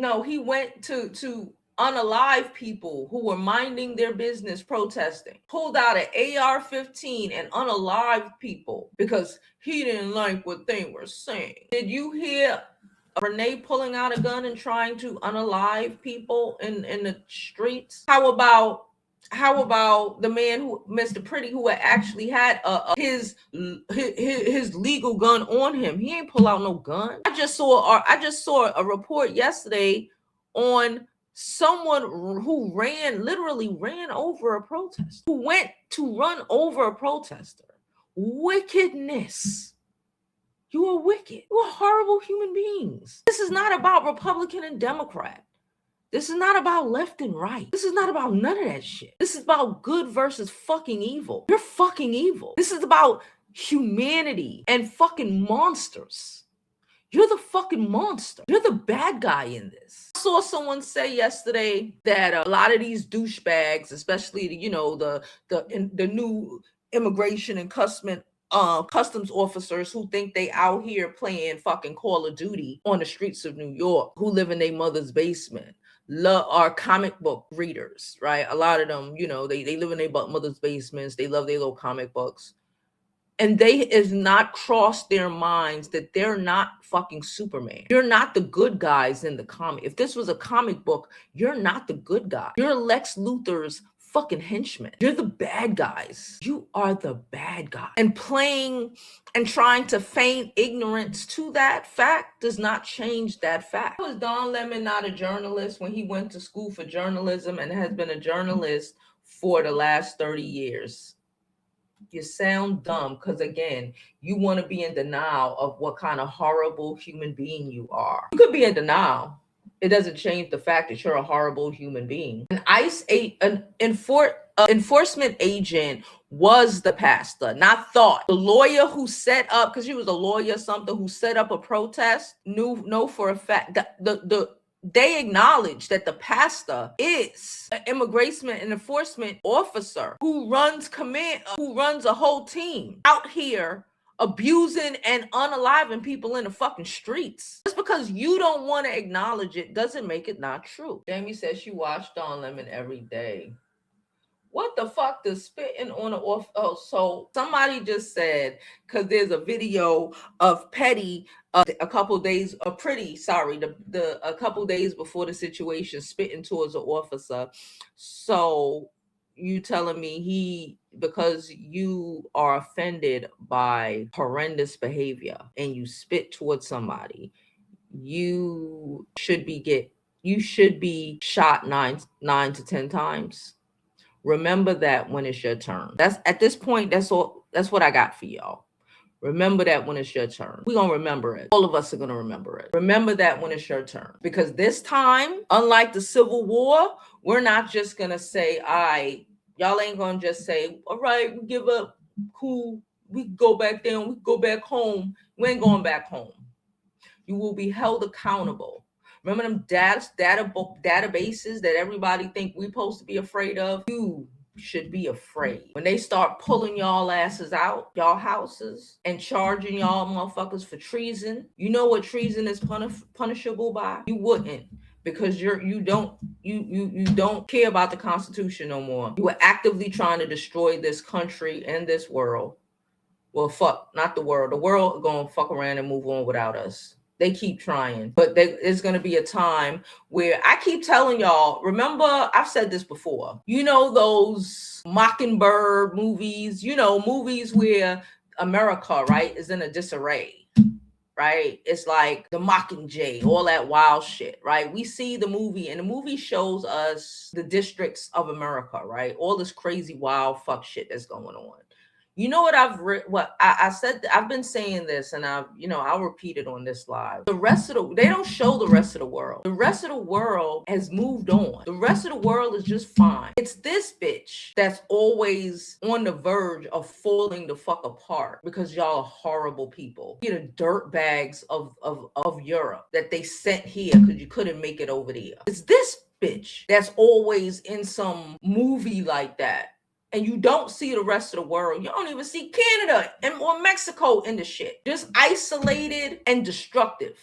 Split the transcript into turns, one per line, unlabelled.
No, he went to unalive people who were minding their business protesting. Pulled out an AR-15 and unalived people because he didn't like what they were saying. Did you hear Renee pulling out a gun and trying to unalive people in the streets? How about the man who, Mr. Pretty, who had actually had his legal gun on him? He ain't pull out no gun. I just saw a report yesterday on someone who literally ran over a protester, who went to run over a protester. Wickedness. You are wicked. You are horrible human beings. This is not about Republican and Democrat. This is not about left and right. This is not about none of that shit. This is about good versus fucking evil. You're fucking evil. This is about humanity and fucking monsters. You're the fucking monster. You're the bad guy in this. I saw someone say yesterday that a lot of these douchebags, especially the new immigration and customs officers who think they out here playing fucking Call of Duty on the streets of New York, who live in their mother's basement, are comic book readers, right? A lot of them, they live in their mother's basements. They love their little comic books. And is not crossed their minds that they're not fucking Superman. You're not the good guys in the comic. If this was a comic book, you're not the good guy. You're Lex Luthor's fucking henchmen. You're the bad guys. You are the bad guy. And playing and trying to feign ignorance to that fact does not change that fact. Was Don Lemon not a journalist when he went to school for journalism and has been a journalist for the last 30 years? You sound dumb because, again, you want to be in denial of what kind of horrible human being you are. You could be in denial. It doesn't change the fact that you're a horrible human being. An enforcement agent was the pastor, not thought. The lawyer who set up, because she was a lawyer or something, who set up a protest, know for a fact that they acknowledge that the pastor is an immigration and enforcement officer who runs a whole team out here abusing and unaliving people in the fucking streets. Just because you don't want to acknowledge it doesn't make it not true. Jamie says she watched Don Lemon every day. What the fuck does spitting on the off? Oh, so somebody just said, because there's a video of Petty a couple days before the situation, spitting towards an officer. So you telling me because you are offended by horrendous behavior and you spit towards somebody, you should be shot 9 to 10 times? Remember that when it's your turn. That's at this point, that's all. That's what I got for y'all. Remember that when it's your turn. We're going to remember it. All of us are going to remember it. Remember that when it's your turn. Because this time, unlike the Civil War, we're not just going to say, all right, y'all ain't going to just say, all right, we give up, cool, we go back down, we go back home. We ain't going back home. You will be held accountable. Remember them databases that everybody think we supposed to be afraid of? You should be afraid. When they start pulling y'all asses out, y'all houses, and charging y'all motherfuckers for treason, you know what treason is punishable by? You wouldn't, because you don't care about the Constitution no more. You are actively trying to destroy this country and this world. Well, fuck, not the world. The world gonna fuck around and move on without us. They keep trying, but there's going to be a time where I keep telling y'all, remember, I've said this before, those Mockingbird movies, movies where America, right, is in a disarray, right? It's like the Mockingjay, all that wild shit, right? We see the movie, and the movie shows us the districts of America, right? All this crazy, wild fuck shit that's going on. You know what I said? I've been saying this, and I'll repeat it on this live. They don't show the rest of the world. The rest of the world has moved on. The rest of the world is just fine. It's this bitch that's always on the verge of falling the fuck apart because y'all are horrible people. You're the dirt bags of Europe that they sent here because you couldn't make it over there. It's this bitch that's always in some movie like that. And you don't see the rest of the world. You don't even see Canada or Mexico in the shit. Just isolated and destructive.